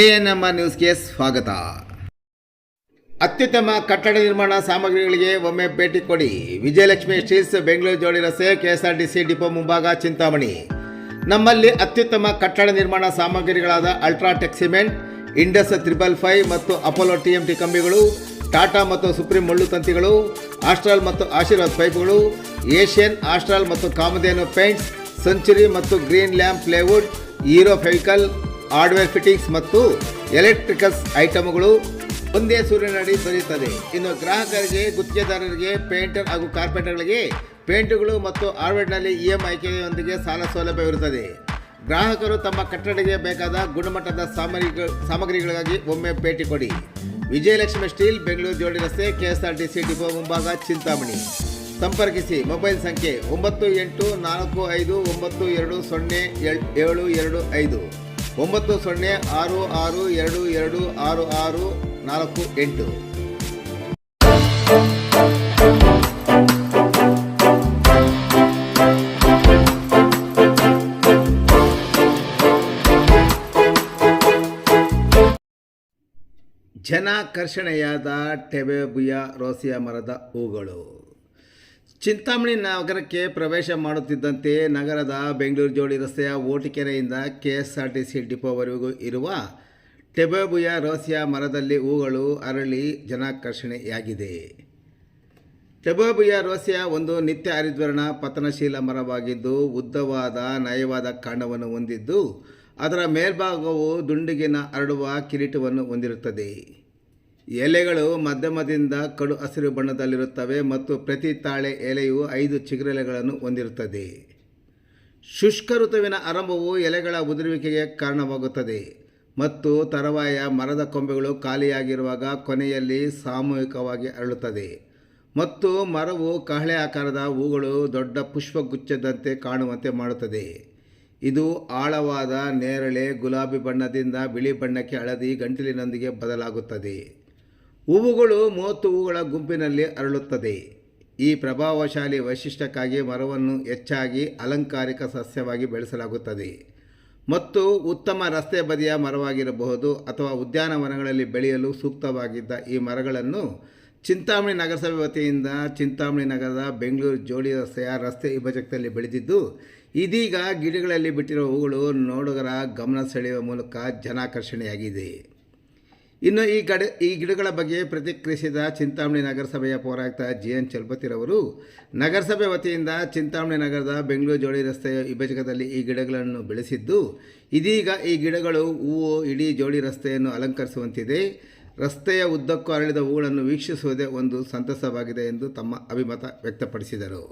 ANMR ನ್ಯೂಸ್ಗೆ ಸ್ವಾಗತ. ಅತ್ಯುತ್ತಮ ಕಟ್ಟಡ ನಿರ್ಮಾಣ ಸಾಮಗ್ರಿಗಳಿಗೆ ಒಮ್ಮೆ ಭೇಟಿ ಕೊಡಿ. ವಿಜಯಲಕ್ಷ್ಮಿ ಸ್ಟೀಲ್ಸ್, ಬೆಂಗಳೂರು ಜೋಡಿ ರಸ್ತೆ, ಕೆಎಸ್ಆರ್ಟಿಸಿ ಡಿಪೋ ಮುಂಭಾಗ, ಚಿಂತಾಮಣಿ. ನಮ್ಮಲ್ಲಿ ಅತ್ಯುತ್ತಮ ಕಟ್ಟಡ ನಿರ್ಮಾಣ ಸಾಮಗ್ರಿಗಳಾದ ಅಲ್ಟ್ರಾಟೆಕ್ ಸಿಮೆಂಟ್, ಇಂಡಸ್ 555 ಮತ್ತು ಅಪೋಲೋ TMT ಕಂಬಿಗಳು, ಟಾಟಾ ಮತ್ತು ಸುಪ್ರೀಂ ಮುಳ್ಳು ತಂತಿಗಳು, ಆಸ್ಟ್ರಾಲ್ ಮತ್ತು ಆಶೀರ್ವಾದ್ ಪೈಪ್ಗಳು, ಏಷ್ಯನ್, ಆಸ್ಟ್ರಾಲ್ ಮತ್ತು ಕಾಮಧೇನು ಪೇಂಟ್ಸ್, ಸೆಂಚುರಿ ಮತ್ತು green lamp plywood, hero Fevicol, hardware fittings ಮತ್ತು ಎಲೆಕ್ಟ್ರಿಕಲ್ಸ್ ಐಟಮ್ಗಳು ಒಂದೇ ಸೂರಿನಡಿ ದೊರೆಯುತ್ತದೆ. ಇನ್ನು ಗ್ರಾಹಕರಿಗೆ, ಗುತ್ತಿಗೆದಾರರಿಗೆ, ಪೇಂಟರ್ ಹಾಗೂ ಕಾರ್ಪೆಂಟರ್ಗಳಿಗೆ ಪೇಂಟುಗಳು ಮತ್ತು ಹಾರ್ಡ್ವೇರ್ನಲ್ಲಿ EMI ಆಯ್ಕೆಯೊಂದಿಗೆ ಸಾಲ ಸೌಲಭ್ಯವಿರುತ್ತದೆ. ಗ್ರಾಹಕರು ತಮ್ಮ ಕಟ್ಟಡಕ್ಕೆ ಬೇಕಾದ ಗುಣಮಟ್ಟದ ಸಾಮಗ್ರಿಗಳಿಗಾಗಿ ಒಮ್ಮೆ ಭೇಟಿ ಕೊಡಿ. ವಿಜಯಲಕ್ಷ್ಮಿ ಸ್ಟೀಲ್, ಬೆಂಗಳೂರು ಜೋಡಿ ರಸ್ತೆ, KSRTC ಡಿಪೋ ಮುಂಭಾಗ, ಚಿಂತಾಮಣಿ. ಸಂಪರ್ಕಿಸಿ. ಮೊಬೈಲ್ ಸಂಖ್ಯೆ 9889207225 9066226648. ಜನಾಕರ್ಷಣೆಯಾದ ಟೆಬೆಬುಯಾ ರೋಸಿಯಾ ಮರದ ಹೂಗಳು. ಚಿಂತಾಮಣಿ ನಗರಕ್ಕೆ ಪ್ರವೇಶ ಮಾಡುತ್ತಿದ್ದಂತೆ ನಗರದ ಬೆಂಗಳೂರು ಜೋಡಿ ರಸ್ತೆಯ ಓಟಿಕೆರೆಯಿಂದ KSRTC ಡಿಪೋವರೆಗೂ ಇರುವ ಟೆಬೆಬುಯಾ ರೋಸಿಯಾ ಮರದಲ್ಲಿ ಹೂಗಳು ಅರಳಿ ಜನಾಕರ್ಷಣೆಯಾಗಿದೆ. ಟೆಬೆಬುಯಾ ರೋಸಿಯಾ ಒಂದು ನಿತ್ಯ ಹರಿದ್ವರ್ಣ ಪತನಶೀಲ ಮರವಾಗಿದ್ದು, ಉದ್ದವಾದ ನಯವಾದ ಕಾಂಡವನ್ನು ಹೊಂದಿದ್ದು, ಅದರ ಮೇಲ್ಭಾಗವು ದುಂಡುಗಿನ ಹರಡುವ ಕಿರೀಟವನ್ನು ಹೊಂದಿರುತ್ತದೆ. ಎಲೆಗಳು ಮಧ್ಯಮದಿಂದ ಕಡು ಹಸಿರು ಬಣ್ಣದಲ್ಲಿರುತ್ತವೆ ಮತ್ತು ಪ್ರತಿ ತಾಳೆ ಎಲೆಯು 5 ಚಿಗುರೆಲೆಗಳನ್ನು ಹೊಂದಿರುತ್ತದೆ. ಶುಷ್ಕ ಋತುವಿನ ಆರಂಭವು ಎಲೆಗಳ ಉದುರುವಿಕೆಗೆ ಕಾರಣವಾಗುತ್ತದೆ ಮತ್ತು ತರುವಾಯ ಮರದ ಕೊಂಬೆಗಳು ಖಾಲಿಯಾಗಿರುವಾಗ ಕೊನೆಯಲ್ಲಿ ಸಾಮೂಹಿಕವಾಗಿ ಅರಳುತ್ತದೆ ಮತ್ತು ಮರವು ಕಹಳೆ ಆಕಾರದ ಹೂಗಳು ದೊಡ್ಡ ಪುಷ್ಪಗುಚ್ಛದಂತೆ ಕಾಣುವಂತೆ ಮಾಡುತ್ತದೆ. ಇದು ಆಳವಾದ ನೇರಳೆ ಗುಲಾಬಿ ಬಣ್ಣದಿಂದ ಬಿಳಿ ಬಣ್ಣಕ್ಕೆ ಹಳದಿ ಗಂಟಲಿನೊಂದಿಗೆ ಬದಲಾಗುತ್ತದೆ. ಹೂವುಗಳು 30 ಹೂವುಗಳ ಗುಂಪಿನಲ್ಲಿ ಅರಳುತ್ತದೆ. ಈ ಪ್ರಭಾವಶಾಲಿ ವೈಶಿಷ್ಟ್ಯಕ್ಕಾಗಿ ಮರವನ್ನು ಹೆಚ್ಚಾಗಿ ಅಲಂಕಾರಿಕ ಸಸ್ಯವಾಗಿ ಬೆಳೆಸಲಾಗುತ್ತದೆ ಮತ್ತು ಉತ್ತಮ ರಸ್ತೆ ಬದಿಯ ಮರವಾಗಿರಬಹುದು ಅಥವಾ ಉದ್ಯಾನವನಗಳಲ್ಲಿ ಬೆಳೆಯಲು ಸೂಕ್ತವಾಗಿದ್ದ ಈ ಮರಗಳನ್ನು ಚಿಂತಾಮಣಿ ನಗರಸಭೆ ವತಿಯಿಂದ ಚಿಂತಾಮಣಿ ನಗರದ ಬೆಂಗಳೂರು ಜೋಡಿ ರಸ್ತೆಯ ರಸ್ತೆ ವಿಭಜಕದಲ್ಲಿ ಬೆಳೆದಿದ್ದು, ಇದೀಗ ಗಿಡಗಳಲ್ಲಿ ಬಿಟ್ಟಿರುವ ಹೂಗಳು ನೋಡುಗರ ಗಮನ ಸೆಳೆಯುವ ಮೂಲಕ ಜನಾಕರ್ಷಣೆಯಾಗಿದೆ. ಇನ್ನು ಈ ಗಿಡಗಳ ಬಗ್ಗೆ ಪ್ರತಿಕ್ರಿಯಿಸಿದ ಚಿಂತಾಮಣಿ ನಗರಸಭೆಯ ಪೌರಾಯುಕ್ತ GN ಚಲಪತಿರವರು, ನಗರಸಭೆ ವತಿಯಿಂದ ಚಿಂತಾಮಣಿ ನಗರದ ಬೆಂಗಳೂರು ಜೋಡಿ ರಸ್ತೆಯ ವಿಭಜಕದಲ್ಲಿ ಈ ಗಿಡಗಳನ್ನು ಬೆಳೆಸಿದ್ದು, ಇದೀಗ ಈ ಗಿಡಗಳು ಹೂವು ಇಡೀ ಜೋಡಿ ರಸ್ತೆಯನ್ನು ಅಲಂಕರಿಸುವಂತಿದೆ. ರಸ್ತೆಯ ಉದ್ದಕ್ಕೂ ಅರಳಿದ ಹೂಗಳನ್ನು ವೀಕ್ಷಿಸುವುದೇ ಒಂದು ಸಂತಸವಾಗಿದೆ ಎಂದು ತಮ್ಮ ಅಭಿಮತ ವ್ಯಕ್ತಪಡಿಸಿದರು.